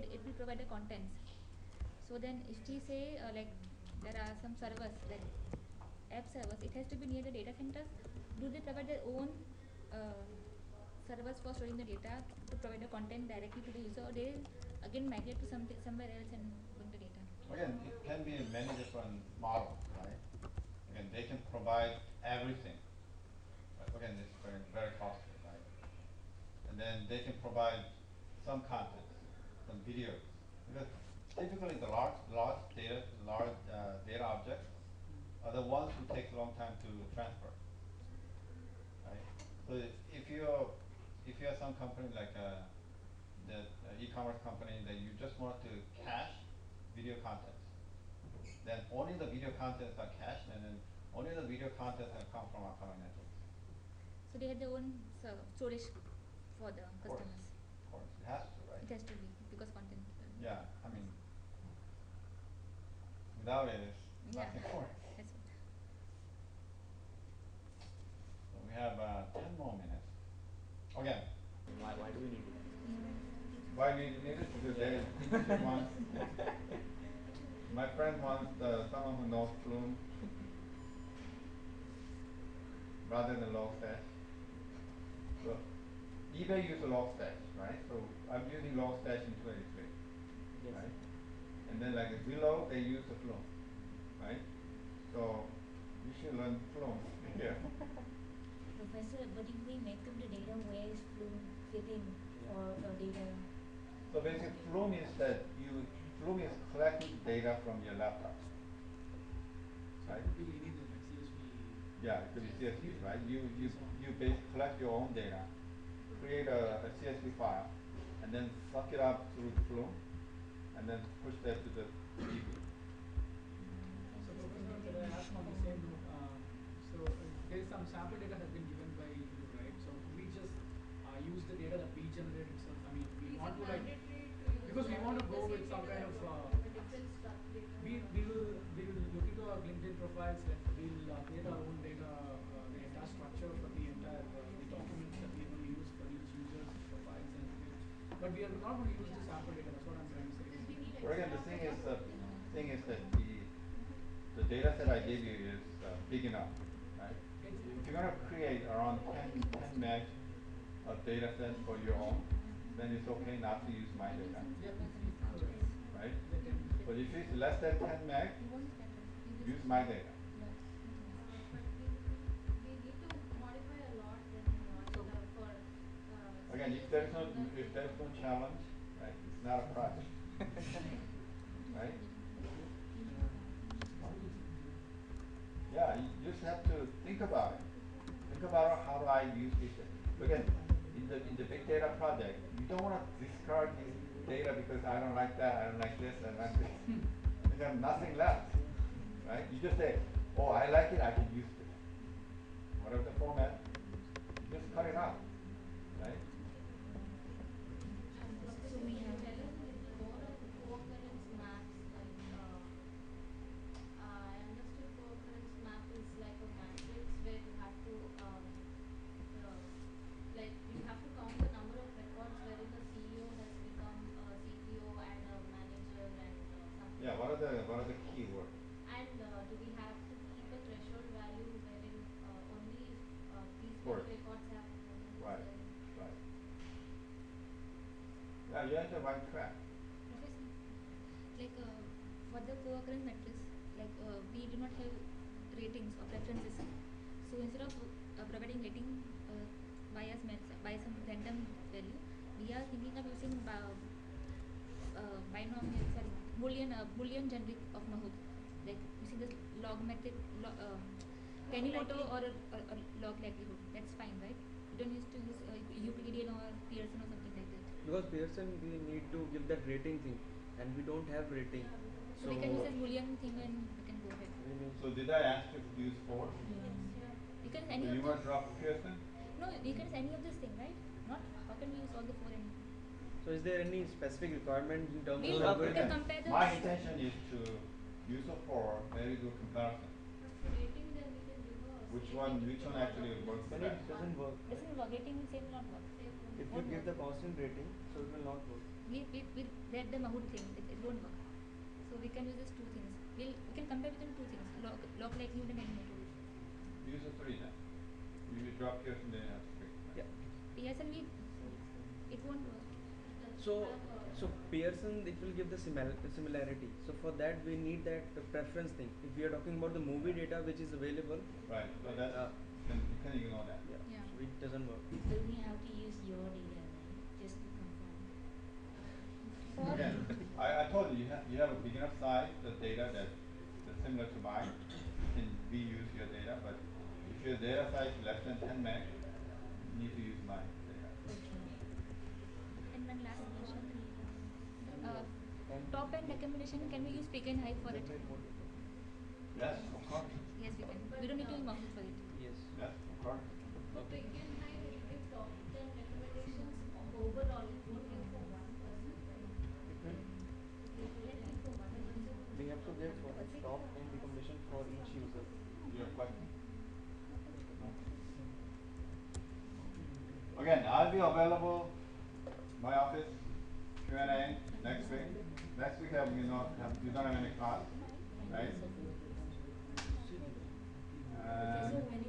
provide the contents. So then if we say like there are some servers like app servers, it has to be near the data centers. Do they provide their own uh, servers for storing the data to provide the content directly to the user, or they again migrate to somewhere else and bring the data? Again, it can be many different models, right? Again, they can provide everything. But again, it's very costly, right? And then they can provide some content, some videos. Because typically the large data objects are the ones who take a long time to transfer, right? So if you're some company like the e-commerce company that you just want to cache video contents, then only the video contents are cached, and then only the video contents that come from our common networks. So they have their own storage for the Of course, customers. of course, it has to, right? It has to be because content. Yeah, I mean, without it, it's Yeah. nothing works. That's what. So we have 10 more minutes. Again, Why do we need it? why do you need it? Because they industry wants. My friend wants someone who knows Flume rather than Logstash. So eBay uses Logstash, right? So I'm using Logstash in 23, Yes. right? And then like Zillow, they use the Flume, right? So you should learn Flume here. Professor, but if we make up the data, where is Flume fitting for the data? So basically, Flume is that Flume is collecting data from your laptop. So Right? it could be anything like CSV. Yeah, it could be CSV, right? You collect your own data, create a CSV file, and then suck it up through Flume, and then push that to the DB. So Professor, can I ask on the same note? There is some sample data has been given by you, right? So we just use the data that we generate itself. I mean, we want to like because we want to go with some kind of we will look into our LinkedIn profiles, like we'll create our own data, the entire structure for the entire the documents that we are going to use for each user's profiles and everything. But we are not going to use the sample data. That's what I'm trying to say. Well, again, the thing is that the data set I gave you is big enough, right? If you're going to create around 10 meg of data set for your own, then it's okay not to use my data, right? But if it's less than 10 meg, use my data. We need to modify a lot for Again, if there's no challenge, right, it's not a project, right? Yeah, you just have to think about it. Think about how do I use this. Again, in the big data project, you don't want to discard this data because I don't like that, I don't like this, I don't like this. You have nothing left, right? You just say, oh, I like it, I can use this. Whatever the format, you just cut it out, right? so we have more of co-occurrence maps I understood co-occurrence map is like a matrix where you have to like you have to count the number of records wherein the CEO has become a CTO and a manager and something. Yeah, what are the keywords? And do we have to keep a threshold value wherein only these Course. many records have Right, right. Yeah, you're on the right track. Professor, like for the co-occurrence matrix, like we do not have ratings or preferences. So instead of providing rating by some random value, we are thinking of using binomial, sorry, Boolean generic of Mahout, like using this log method, Tanimoto or log likelihood. That's fine, right? You don't use to use Euclidean or Pearson or something like that. Because Pearson, we need to give that rating thing, and we don't have rating. So we can use a Boolean thing and we can go ahead. So did I ask you to use 4? You can use So any you of want this. to drop Pearson? No, you can use any of this thing, right? Not how can we use all the four and So is there any specific requirement in terms we'll of we can algorithm? compare the My intention is to use a 4, maybe do comparison. But for rating then we can give a Which one actually works Then best? it doesn't work. doesn't work, rating will same will not work. If you give the constant rating, so it will not work. we let them a good thing. It won't work. So we can use these two things. We can compare between two things. Log likelihood and NMA tool. Use the three then. You drop here and then you have three. Yeah. Pearson it won't work. So Pearson, it will give the similarity. So for that we need that preference thing. If we are talking about the movie data which is available, Right. So that then you can ignore that. Yeah. so it doesn't work. So we have to use your data, right? Just to confirm. Again, I told you you have a big enough size the data that's similar to mine can be used your data, but if your data size is less than 10 meg, you need to use my data. And one last question. Top end recommendation, can we use Pick and Hive for it? Yes, of course. Yes, we can. We don't need to use Mockit for it. Yes. Yes, of course. For Pick and Hide, it will give top 10 recommendations overall. It won't give for one person, right? It will give for one person. We have to give top 10 recommendation for each user. Your question? Again, I'll be available, my office, Q&A next week. Next week we don't have any class, right? So when